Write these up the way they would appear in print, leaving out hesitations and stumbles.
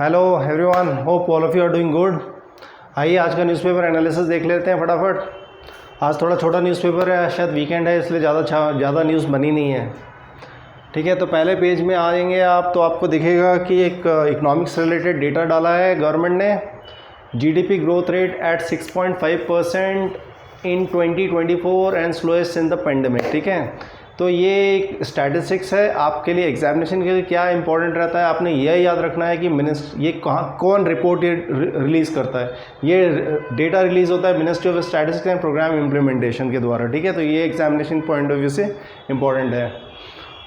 Hello everyone, hope all of you are doing good. आइए आज का न्यूज़पेपर एनालिसिस देख लेते हैं फटाफट। आज थोड़ा छोटा न्यूज़पेपर है, शायद वीकेंड है इसलिए ज़्यादा न्यूज़ बनी नहीं है। ठीक है, तो पहले पेज में आएंगे आप तो आपको दिखेगा कि एक इकोनॉमिक्स रिलेटेड डेटा डाला है गवर्नमेंट ने। GDP growth rate at 6.5% in 2024 and slowest in the pandemic. ठीक है, तो ये एक स्टैटिस्टिक्स है आपके लिए। एग्जामिनेशन के लिए क्या इंपॉर्टेंट रहता है, आपने यह याद रखना है कि ये कौन रिपोर्ट रिलीज़ करता है। ये डेटा रिलीज़ होता है ministry of statistics and programme implementation के द्वारा। ठीक है, तो ये एग्जामिनेशन पॉइंट ऑफ व्यू से इम्पॉर्टेंट है।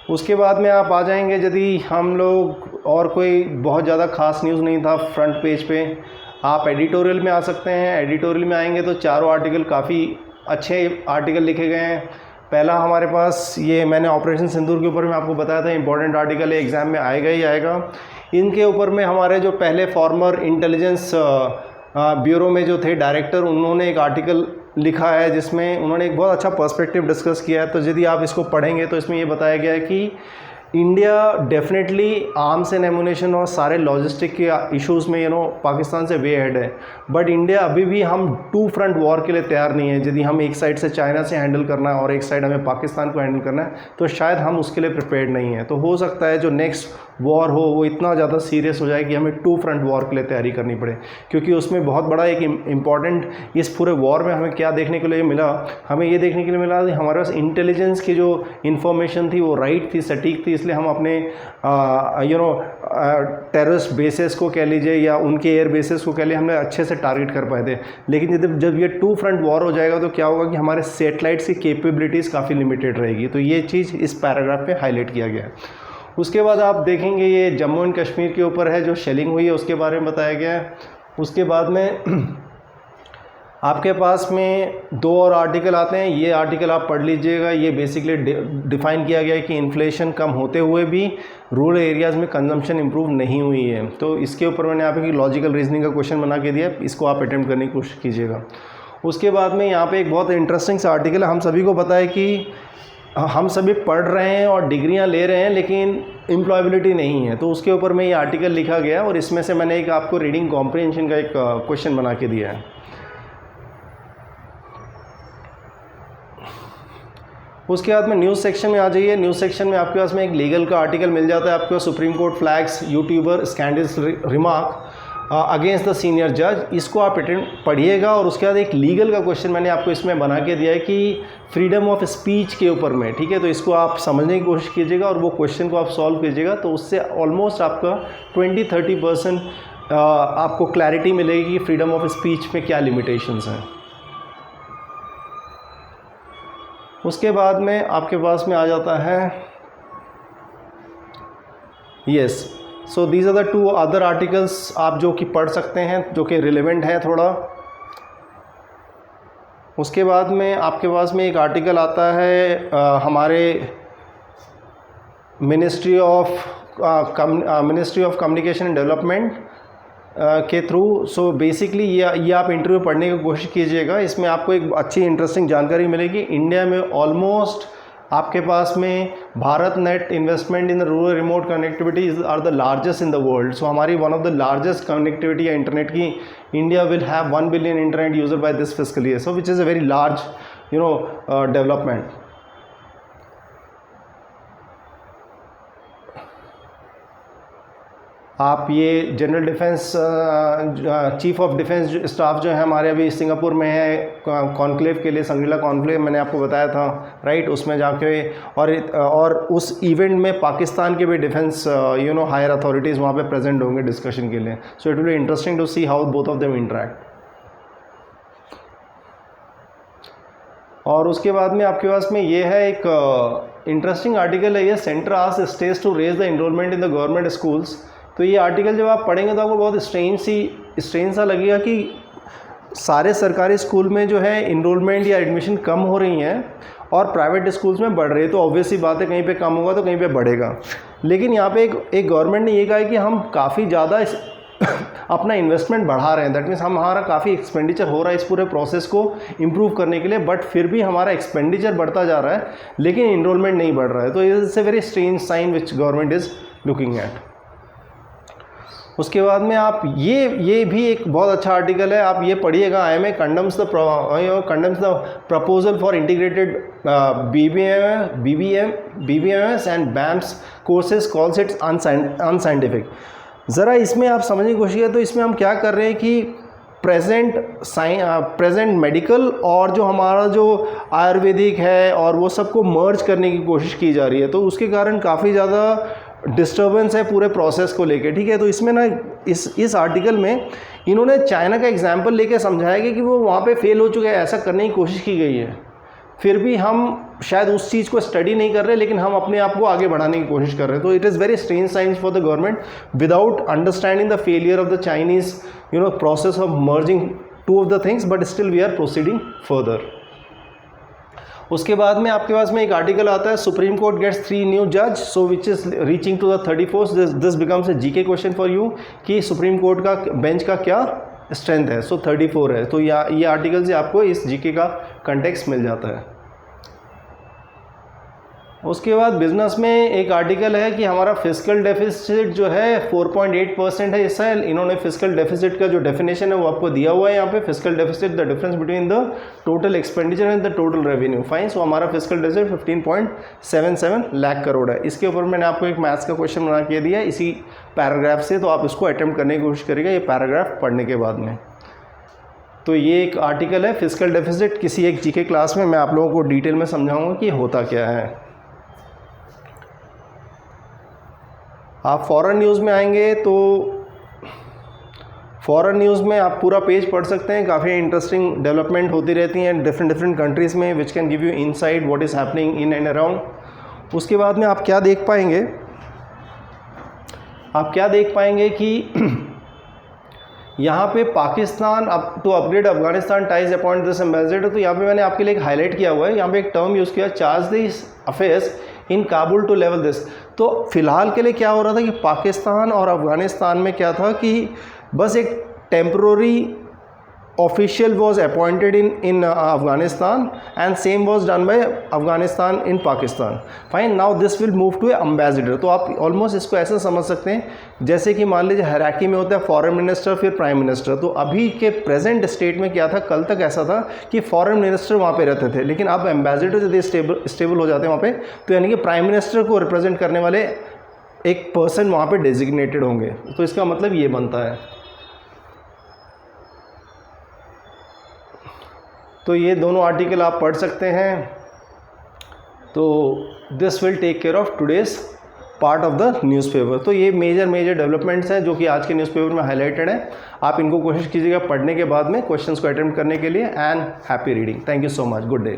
उसके बाद में आप आ जाएंगे, यदि हम लोग और कोई बहुत ज़्यादा खास न्यूज़ नहीं था फ्रंट पेज पे, आप एडिटोरियल में आ सकते हैं। एडिटोरियल में आएंगे तो चारों आर्टिकल काफ़ी अच्छे आर्टिकल लिखे गए हैं। पहला हमारे पास ये मैंने ऑपरेशन सिंदूर के ऊपर में आपको बताया था, इंपॉर्टेंट आर्टिकल है, एग्ज़ाम में आएगा ही आएगा। इनके ऊपर में हमारे जो पहले फॉर्मर इंटेलिजेंस ब्यूरो में जो थे डायरेक्टर, उन्होंने एक आर्टिकल लिखा है जिसमें उन्होंने एक बहुत अच्छा पर्सपेक्टिव डिस्कस किया है। तो यदि आप इसको पढ़ेंगे तो इसमें ये बताया गया है कि India definitely arms and ammunition और सारे लॉजिस्टिक के इश्यूज़ में पाकिस्तान से वे हेड है। बट इंडिया अभी भी हम टू फ्रंट वॉर के लिए तैयार नहीं है। यदि हम एक साइड से चाइना से हैंडल करना है और एक साइड हमें पाकिस्तान को हैंडल करना है तो शायद हम उसके लिए प्रिपेयर्ड नहीं है। तो हो सकता है जो नेक्स्ट वॉर हो वो इतना ज़्यादा सीरियस हो जाए कि हमें टू फ्रंट वॉर के लिए तैयारी करनी पड़े, क्योंकि उसमें बहुत बड़ा एक इम्पॉर्टेंट इस पूरे वॉर में हमें क्या देखने के लिए मिला, हमें ये देखने के लिए मिला कि हमारे पास इंटेलिजेंस की जो इन्फॉर्मेशन थी वो राइट थी, सटीक थी। इसलिए हम अपने टेररिस्ट बेसेस को कह लीजिए या उनके एयर बेसेस को कह लीजिए, हमने अच्छे से टारगेट कर पाए थे। लेकिन जब ये टू फ्रंट वॉर हो जाएगा तो क्या होगा कि हमारे सेटेलाइट्स की कैपेबिलिटीज़ काफ़ी लिमिटेड रहेगी। तो ये चीज़ इस पैराग्राफ पे हाईलाइट किया गया है। उसके बाद आप देखेंगे ये जम्मू एंड कश्मीर के ऊपर है, जो शेलिंग हुई है उसके बारे में बताया गया है। उसके बाद में आपके पास में दो और आर्टिकल आते हैं, ये आर्टिकल आप पढ़ लीजिएगा। ये बेसिकली डिफ़ाइन किया गया है कि इन्फ्लेशन कम होते हुए भी रूरल एरियाज़ में कंजम्पशन इंप्रूव नहीं हुई है। तो इसके ऊपर मैंने आप एक लॉजिकल रीजनिंग का क्वेश्चन बना के दिया, इसको आप अटेम्प्ट करने की कोशिश कीजिएगा। उसके बाद में यहाँ पे एक बहुत इंटरेस्टिंग सा आर्टिकल है। हम सभी को पता है कि हम सभी पढ़ रहे हैं और डिग्रियां ले रहे हैं लेकिन एम्प्लॉयबिलिटी नहीं है। तो उसके ऊपर में ये आर्टिकल लिखा गया और इसमें से मैंने एक आपको रीडिंग कॉम्प्रिहेंशन का एक क्वेश्चन बना के दिया है। उसके बाद में न्यूज़ सेक्शन में आ जाइए। न्यूज़ सेक्शन में आपके पास में एक लीगल का आर्टिकल मिल जाता है। आपके पास supreme court flags YouTuber scandals remark against the senior जज, इसको आप पढ़िएगा। और उसके बाद एक लीगल का क्वेश्चन मैंने आपको इसमें बना के दिया है कि फ्रीडम ऑफ स्पीच के ऊपर में। ठीक है, तो इसको आप समझने की कोशिश कीजिएगा और वो क्वेश्चन को आप सॉल्व कीजिएगा, तो उससे ऑलमोस्ट आपका 20-30% आपको क्लैरिटी मिलेगी कि फ्रीडम ऑफ स्पीच में क्या लिमिटेशंस हैं। उसके बाद में आपके पास में आ जाता है yes, so these are the two other articles आप जो कि पढ़ सकते हैं, जो कि रिलेवेंट है थोड़ा। उसके बाद में आपके पास में एक आर्टिकल आता है हमारे ministry of communication and development के थ्रू। सो बेसिकली ये आप इंटरव्यू पढ़ने की कोशिश कीजिएगा। इसमें आपको एक अच्छी इंटरेस्टिंग जानकारी मिलेगी। इंडिया में ऑलमोस्ट आपके पास में Bharat net investment in rural remote connectivity are the largest in the world. So हमारी one of the largest connectivity है इंटरनेट की। India will have 1 billion internet user by this fiscal year, so which is a very large development. आप ये general defence chief of defence staff जो है हमारे अभी Singapore में है कॉन्क्लेव के लिए, संग्रीला कॉन्क्लेव मैंने आपको बताया था, राइट। उसमें जाके और उस इवेंट में पाकिस्तान के भी डिफेंस हायर अथॉरिटीज़ वहाँ पे प्रेजेंट होंगे डिस्कशन के लिए। So it will be interesting to see how both of them interact. और उसके बाद में आपके पास में ये है एक इंटरेस्टिंग आर्टिकल है, ये centre asked states to raise the enrolment in the government schools. तो ये आर्टिकल जब आप पढ़ेंगे तो आपको बहुत स्ट्रेंज सा लगेगा कि सारे सरकारी स्कूल में जो है इनरोलमेंट या एडमिशन कम हो रही हैं और प्राइवेट स्कूल्स में बढ़ रही है। तो ऑब्वियसली बात है, कहीं पे कम होगा तो कहीं पे बढ़ेगा। लेकिन यहाँ पे एक गवर्नमेंट ने ये कहा है कि हम काफ़ी ज़्यादा अपना इन्वेस्टमेंट बढ़ा रहे हैं। दैट मीन्स हमारा काफ़ी एक्सपेंडिचर हो रहा है इस पूरे प्रोसेस को इम्प्रूव करने के लिए, बट फिर भी हमारा एक्सपेंडिचर बढ़ता जा रहा है लेकिन इनरोलमेंट नहीं बढ़ रहा है। तो it's a very strange sign which government is looking at. उसके बाद में आप ये भी एक बहुत अच्छा आर्टिकल है, आप ये पढ़िएगा। IMA condemns the proposal for integrated BBMS and BAMS courses, calls its unscientific. ज़रा इसमें आप समझने की कोशिश करें तो इसमें हम क्या कर रहे हैं कि प्रेजेंट मेडिकल और जो हमारा जो आयुर्वेदिक है और वो सबको मर्ज करने की कोशिश की जा रही है, तो उसके कारण काफ़ी ज़्यादा डिस्टर्बेंस है पूरे प्रोसेस को लेके, ठीक है। तो इसमें ना इस आर्टिकल में इन्होंने चाइना का एग्जांपल लेके समझाया गया कि वो वहाँ पे फेल हो चुके हैं, ऐसा करने की कोशिश की गई है। फिर भी हम शायद उस चीज़ को स्टडी नहीं कर रहे, लेकिन हम अपने आप को आगे बढ़ाने की कोशिश कर रहे हैं। तो it is very strange science for the government without understanding the failure of the Chinese process of merging two of the things, but still we are proceeding further. उसके बाद में आपके पास में एक आर्टिकल आता है, सुप्रीम कोर्ट गेट्स 3 न्यू जज so which is reaching to the 34th। This becomes a GK question for you कि सुप्रीम कोर्ट का बेंच का क्या स्ट्रेंथ है। सो 34 है, तो ये आर्टिकल से आपको इस जीके का कंटेक्स्ट मिल जाता है। उसके बाद बिजनेस में एक आर्टिकल है कि हमारा फिस्कल डेफिसिट जो है 4.8% है इस साल। इन्होंने फिस्कल डेफिसिट का जो डेफिनेशन है वो आपको दिया हुआ है यहाँ पे। Fiscal deficit the difference between the total expenditure and the total revenue, fine. So हमारा फिस्कल डेफिसिट 15.77 लाख करोड़ है। इसके ऊपर मैंने आपको एक मैथ्स का क्वेश्चन बना के दिया इसी पैराग्राफ से, तो आप इसको अटैम्प्ट करने की कोशिश करिएगा ये पैराग्राफ पढ़ने के बाद में। तो ये एक आर्टिकल है फिस्कल डेफिसिट, किसी एक जीके क्लास में मैं आप लोगों को डिटेल में समझाऊंगा कि होता क्या है। आप फॉरेन न्यूज़ में आएंगे तो फॉरेन न्यूज़ में आप पूरा पेज पढ़ सकते हैं, काफ़ी इंटरेस्टिंग डेवलपमेंट होती रहती हैं डिफरेंट कंट्रीज़ में, which can give you insight what is happening in and around. उसके बाद में आप क्या देख पाएंगे कि यहाँ पे Pakistan up to upgrade Afghanistan ties appoint this ambassador. तो यहाँ पे मैंने आपके लिए एक हाईलाइट किया हुआ है, यहाँ पे एक टर्म यूज़ किया, charge this affairs in Kabul to level this. तो फिलहाल के लिए क्या हो रहा था कि पाकिस्तान और अफ़गानिस्तान में क्या था कि बस एक temporary official was appointed in Afghanistan and same was done by Afghanistan in Pakistan, fine. Now this will move to a ambassador. तो आप ऑलमोस्ट इसको ऐसा समझ सकते हैं जैसे कि मान लीजिए हायरार्की में होता है फॉरेन मिनिस्टर फिर प्राइम मिनिस्टर। तो अभी के प्रेजेंट स्टेट में क्या था, कल तक ऐसा था कि फॉरेन मिनिस्टर वहाँ पे रहते थे, लेकिन अब एम्बेसडर यदि स्टेबल हो जाते हैं वहाँ पे, तो यानी कि प्राइम मिनिस्टर को रिप्रेजेंट करने वाले एक पर्सन वहाँ पे डेजिग्नेटेड होंगे। तो इसका मतलब ये बनता है। तो ये दोनों आर्टिकल आप पढ़ सकते हैं। तो this will take care of today's part of the newspaper. तो ये मेजर डेवलपमेंट्स हैं जो कि आज के न्यूज़पेपर में हाईलाइटेड है। आप इनको कोशिश कीजिएगा पढ़ने के बाद में क्वेश्चंस को अटेम्प्ट करने के लिए। And happy reading. Thank you so much. Good day.